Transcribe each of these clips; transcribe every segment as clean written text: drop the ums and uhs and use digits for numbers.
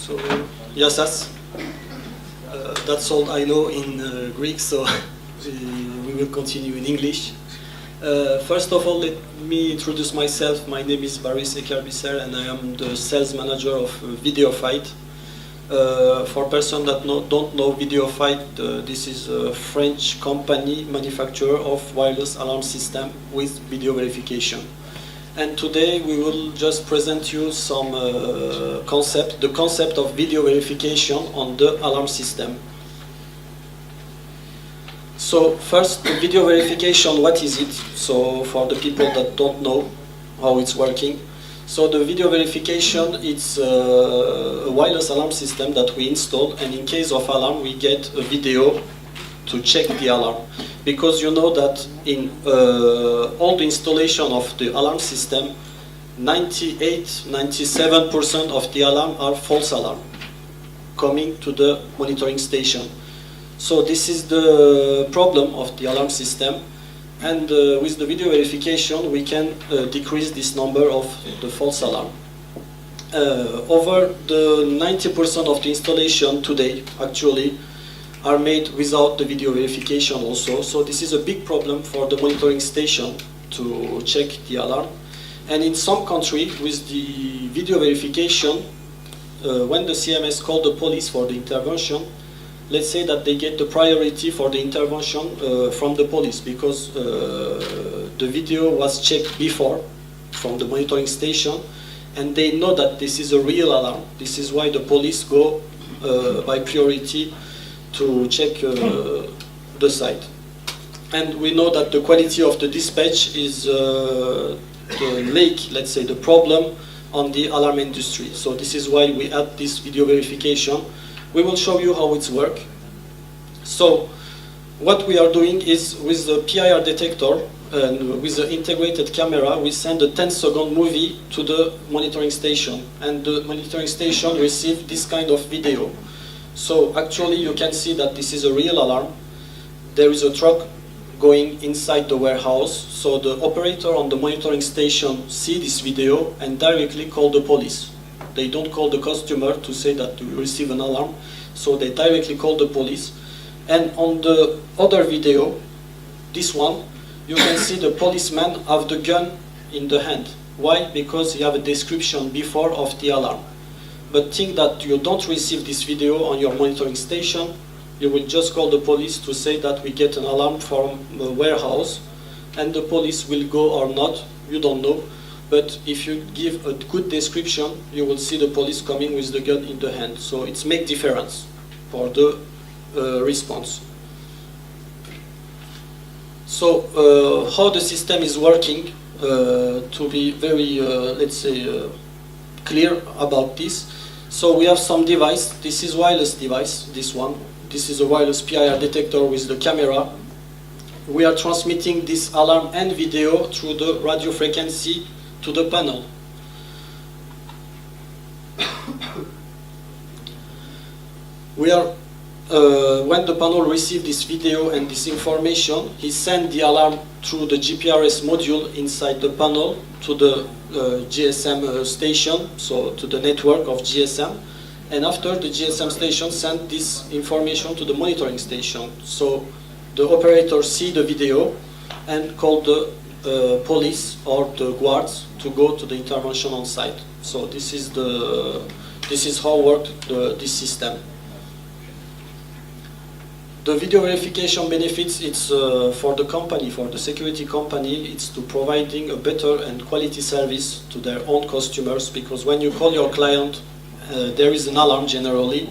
So, Yassas. That's all I know in Greek, so we will continue in English. First of all, let me introduce myself. My name is Baris Ekerbiser, and I am the sales manager of Videofight. For persons that don't know Videofight, this is a French company manufacturer of wireless alarm system with video verification. And today we will just present you some the concept of video verification on the alarm system. So first, the video verification, what is it? So for the people that don't know how it's working. So the video verification, it's a wireless alarm system that we install, and in case of alarm we get a video to check the alarm. Because you know that in all the installation of the alarm system, 97% of the alarm are false alarm coming to the monitoring station. So this is the problem of the alarm system, and with the video verification we can decrease this number of the false alarm. Over the 90% of the installation today actually are made without the video verification also. So this is a big problem for the monitoring station to check the alarm. And in some countries with the video verification, when the CMS call the police for the intervention, let's say that they get the priority for the intervention from the police, because the video was checked before from the monitoring station, and they know that this is a real alarm. This is why the police go by priority to check the site. And we know that the quality of the dispatch is the lake, let's say, the problem on the alarm industry. So this is why we add this video verification. We will show you how it's work. So what we are doing is, with the PIR detector and with the integrated camera, we send a 10-second movie to the monitoring station, and the monitoring station receives this kind of video. So actually you can see that this is a real alarm. There is a truck going inside the warehouse, so the operator on the monitoring station see this video and directly call the police. They don't call the customer to say that you receive an alarm, so they directly call the police. And on the other video, this one, you can see the policeman have the gun in the hand. Why? Because he have a description before of the alarm. But think that you don't receive this video on your monitoring station, you will just call the police to say that we get an alarm from the warehouse, and the police will go or not, you don't know. But if you give a good description, you will see the police coming with the gun in the hand. So it's make difference for the response. So how the system is working, to be very, let's say, clear about this. So we have some device. This is wireless device, this one. This is a wireless PIR detector with the camera. We are transmitting this alarm and video through the radio frequency to the panel. We are, when the panel receives this video and this information, he sends the alarm through the GPRS module inside the panel to the GSM station, so to the network of GSM. And after, the GSM station sends this information to the monitoring station. So the operator see the video and call the police or the guards to go to the intervention on site. So this is how works this system. The video verification benefits, it's for the company, for the security company, it's to providing a better and quality service to their own customers, because when you call your client, there is an alarm generally,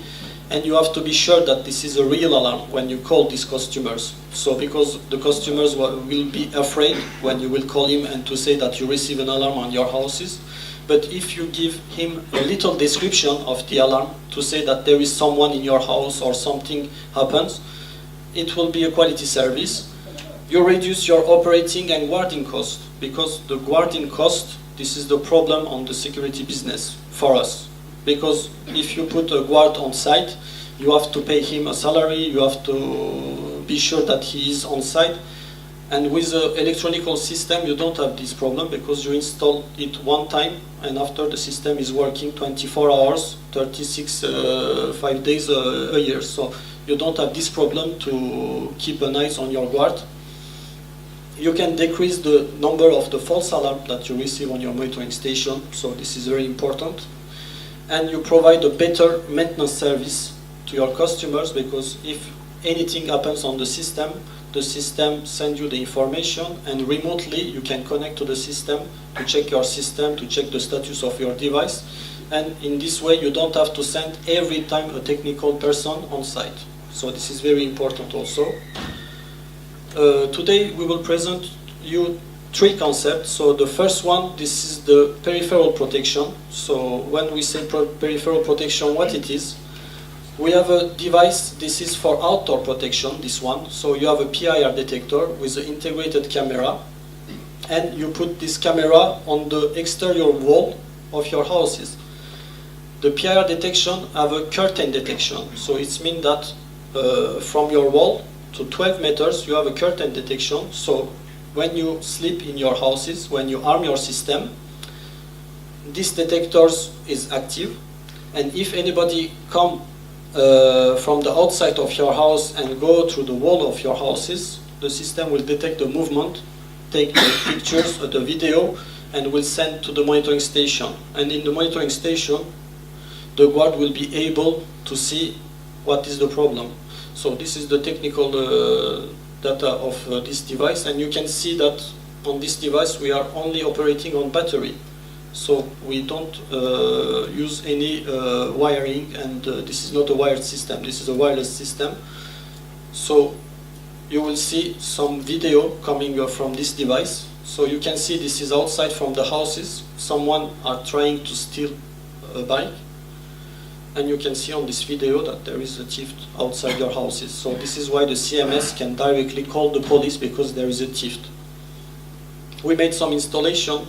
and you have to be sure that this is a real alarm when you call these customers. So because the customers will be afraid when you will call him and to say that you receive an alarm on your houses. But if you give him a little description of the alarm to say that there is someone in your house or something happens, it will be a quality service. You reduce your operating and guarding cost, because the guarding cost, this is the problem on the security business for us. Because if you put a guard on site, you have to pay him a salary, you have to be sure that he is on site, And with the electronical system, you don't have this problem because you install it one time, and after the system is working 24 hours, 5 days a year. So you don't have this problem to keep an eye on your guard. You can decrease the number of the false alarm that you receive on your monitoring station. So this is very important. And you provide a better maintenance service to your customers, because if anything happens on the system sends you the information, and remotely you can connect to the system to check your system, to check the status of your device. And in this way you don't have to send every time a technical person on site. So this is very important also. Today we will present you three concepts. So the first one, this is the peripheral protection. So when we say peripheral protection, what it is? We have a device, this is for outdoor protection, this one. So you have a PIR detector with an integrated camera, and you put this camera on the exterior wall of your houses. The PIR detection have a curtain detection. So it means that from your wall to 12 meters you have a curtain detection. So when you sleep in your houses, when you arm your system, this detector is active, and if anybody come from the outside of your house and go through the wall of your houses, the system will detect the movement, take the pictures or the video, and will send to the monitoring station. And in the monitoring station, the guard will be able to see what is the problem. So this is the technical data of this device, and you can see that on this device we are only operating on battery. So we don't use any wiring, and this is not a wired system, this is a wireless system. So you will see some video coming from this device. So you can see this is outside from the houses. Someone are trying to steal a bike, and you can see on this video that there is a thief outside your houses. So this is why the CMS can directly call the police, because there is a thief. We made some installation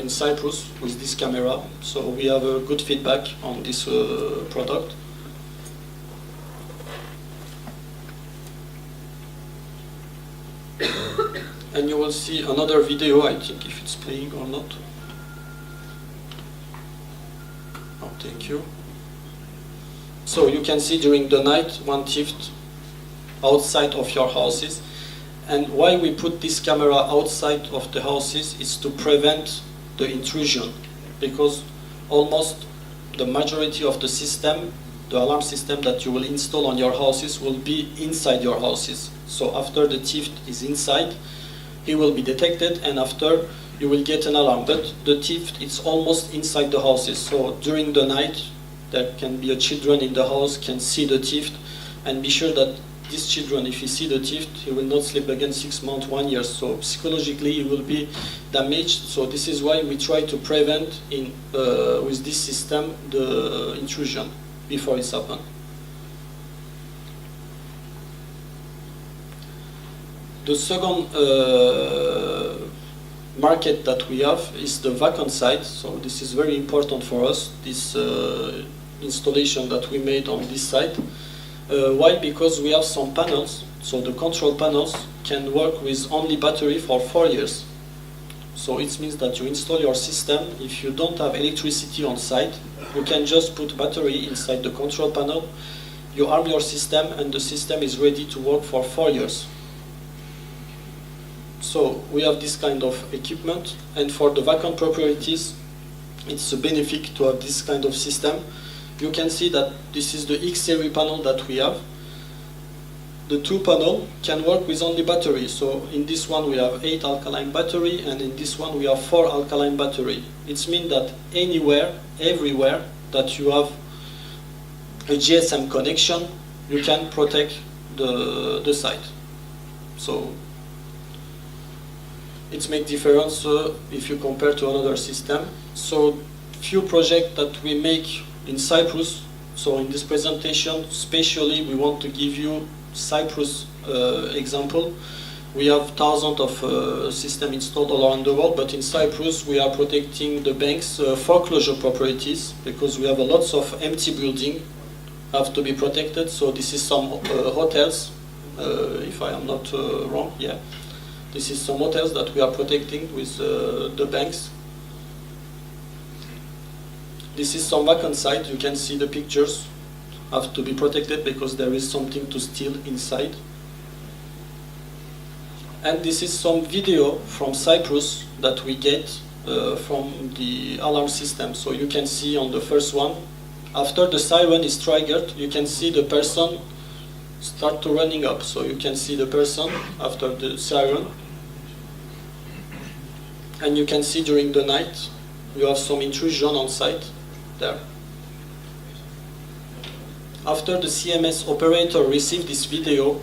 in Cyprus with this camera, so we have a good feedback on this product. And you will see another video, I think, if it's playing or not. Oh, thank you. So you can see during the night one thief outside of your houses. And why we put this camera outside of the houses is to prevent the intrusion, because almost the majority of the system, the alarm system that you will install on your houses, will be inside your houses. So after the thief is inside, he will be detected, and after you will get an alarm. But the thief is almost inside the houses. So during the night, there can be a children in the house, can see the thief, and be sure that these children, if he see the thief, he will not sleep again 6 months, 1 year. So psychologically he will be damaged. So this is why we try to prevent with this system the intrusion before it's happened. The second market that we have is the vacant site. So this is very important for us, this installation that we made on this site. Why? Because we have some panels, so the control panels can work with only battery for 4 years. So it means that you install your system, if you don't have electricity on site, you can just put battery inside the control panel, you arm your system, and the system is ready to work for 4 years. So we have this kind of equipment, and for the vacant properties, it's a benefit to have this kind of system. You can see that this is the X-series panel that we have. The two panel can work with only battery. So in this one we have 8 alkaline battery, and in this one we have 4 alkaline battery. It means that anywhere, everywhere that you have a GSM connection, you can protect the site. So it makes difference if you compare to another system. So few projects that we make in Cyprus. So in this presentation, especially we want to give you Cyprus example. We have thousands of systems installed all around the world, but in Cyprus we are protecting the bank's foreclosure properties, because we have a lots of empty buildings have to be protected. So this is some hotels, if I am not wrong, yeah. This is some hotels that we are protecting with the banks. This is some vacant site. You can see the pictures have to be protected because there is something to steal inside. And this is some video from Cyprus that we get from the alarm system. So you can see on the first one, after the siren is triggered, you can see the person start to running up. So you can see the person after the siren. And you can see during the night, you have some intrusion on site there. After the CMS operator received this video,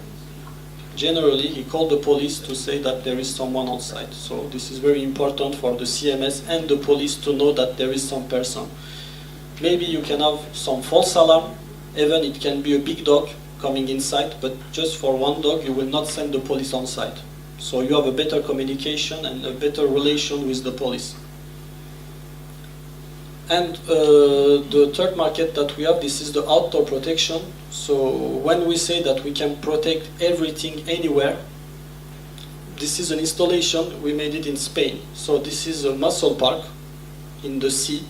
generally he called the police to say that there is someone on site. So this is very important for the CMS and the police to know that there is some person. Maybe you can have some false alarm, even it can be a big dog coming inside, but just for one dog you will not send the police on site. So you have a better communication and a better relation with the police. And the third market that we have, this is the outdoor protection. So when we say that we can protect everything anywhere, this is an installation, we made it in Spain. So this is a mussel park in the sea.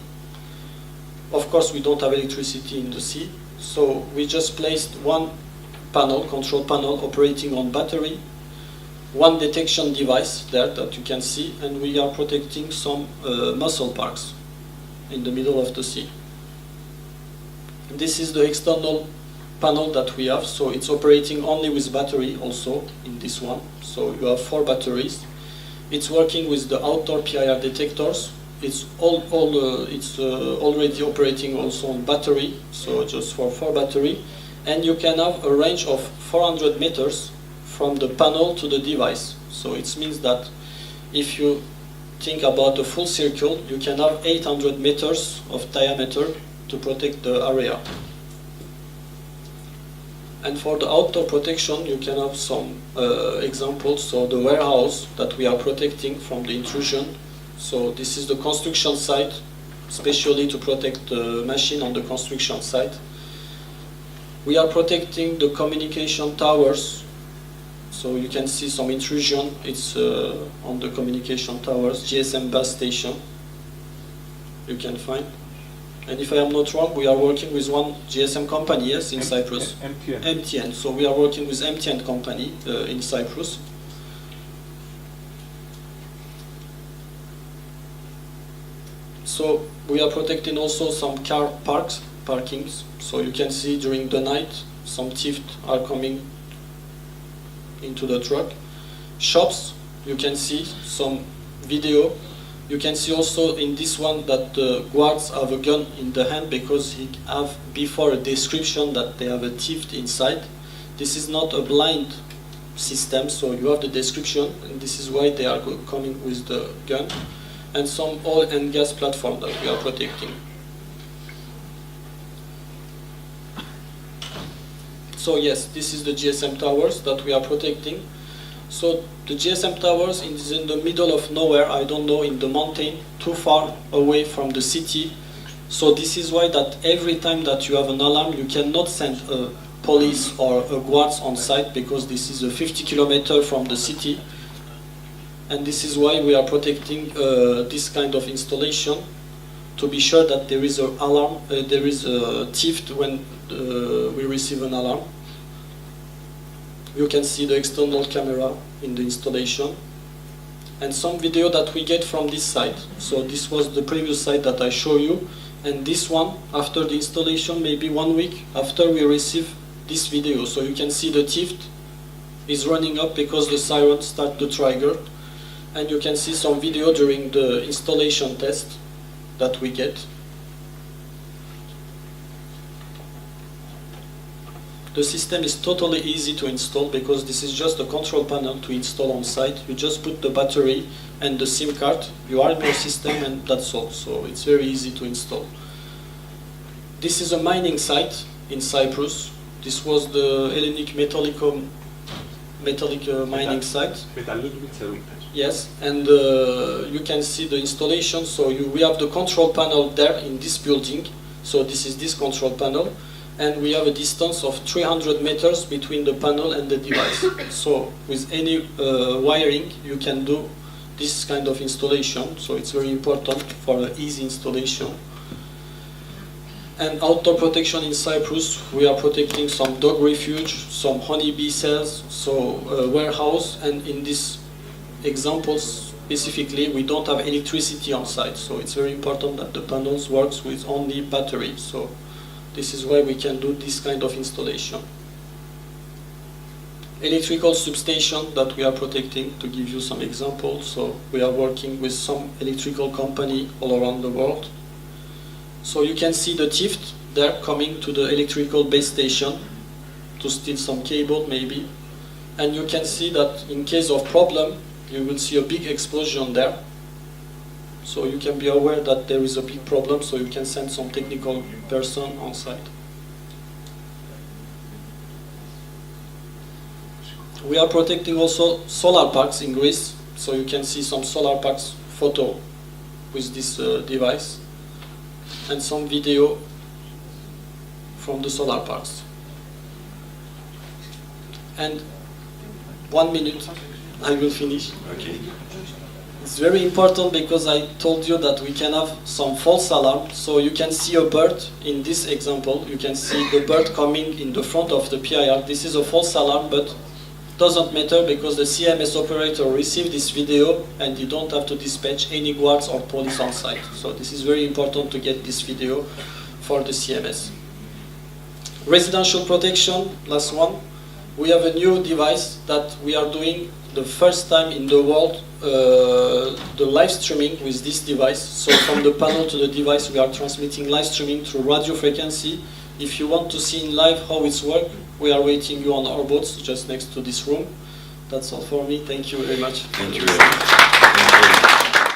Of course we don't have electricity in the sea, so we just placed one panel, control panel operating on battery, one detection device there that you can see, and we are protecting some mussel parks in the middle of the sea. This is the external panel that we have, so it's operating only with battery also in this one. So you have 4 batteries. It's working with the outdoor PIR detectors. It's already operating also on battery, so just for 4 battery. And you can have a range of 400 meters from the panel to the device. So it means that if you think about a full circle, you can have 800 meters of diameter to protect the area. And for the outdoor protection, you can have some examples. So the warehouse that we are protecting from the intrusion. So this is the construction site, especially to protect the machine on the construction site. We are protecting the communication towers. So you can see some intrusion, it's on the communication towers, GSM bus station, you can find. And if I am not wrong, we are working with one GSM company, yes, in Cyprus. MTN. MTN, so we are working with MTN company in Cyprus. So we are protecting also some car parkings. So you can see during the night, some thieves are coming into the truck. Shops, you can see some video. You can see also in this one that the guards have a gun in the hand because he have before a description that they have a thief inside. This is not a blind system, so you have the description, and this is why they are coming with the gun. And some oil and gas platform that we are protecting. So yes, this is the GSM towers that we are protecting. So the GSM towers is in the middle of nowhere, I don't know, in the mountain, too far away from the city. So this is why that every time that you have an alarm, you cannot send a police or a guards on site because this is a 50 kilometers from the city. And this is why we are protecting this kind of installation to be sure that there is an alarm, there is a thief when we receive an alarm. You can see the external camera in the installation and some video that we get from this site. So this was the previous site that I show you, and this one after the installation, maybe 1 week after we receive this video. So you can see the thief is running up because the siren start to trigger, and you can see some video during the installation test that we get. The system is totally easy to install because this is just a control panel to install on site. You just put the battery and the SIM card, you are in your system, and that's all. So it's very easy to install. This is a mining site in Cyprus. This was the Hellenic metallic mining site. Yes, and you can see the installation. So we have the control panel there in this building. So this is this control panel. and we have a distance of 300 meters between the panel and the device. So with any wiring, you can do this kind of installation, so it's very important for an easy installation. And outdoor protection in Cyprus, we are protecting some dog refuge, some honeybee cells, so warehouse, and in this example specifically, we don't have electricity on site, so it's very important that the panels works with only battery. So this is why we can do this kind of installation. Electrical substation that we are protecting, to give you some examples. So we are working with some electrical company all around the world. So you can see the thief there coming to the electrical base station to steal some cable maybe. And you can see that in case of problem, you will see a big explosion there. So you can be aware that there is a big problem, so you can send some technical person on site. We are protecting also solar parks in Greece, so you can see some solar parks photo with this device and some video from the solar parks. And 1 minute, I will finish. Okay. It's very important because I told you that we can have some false alarm. So you can see a bird in this example. You can see the bird coming in the front of the PIR. This is a false alarm, but doesn't matter because the CMS operator received this video and you don't have to dispatch any guards or police on site. So this is very important to get this video for the CMS. Residential protection, last one. We have a new device that we are doing the first time in the world, the live streaming with this device. So from the panel to the device, we are transmitting live streaming through radio frequency. If you want to see in live how it's work, we are waiting you on our boats just next to this room. That's all for me. Thank you very much. Thank you very much.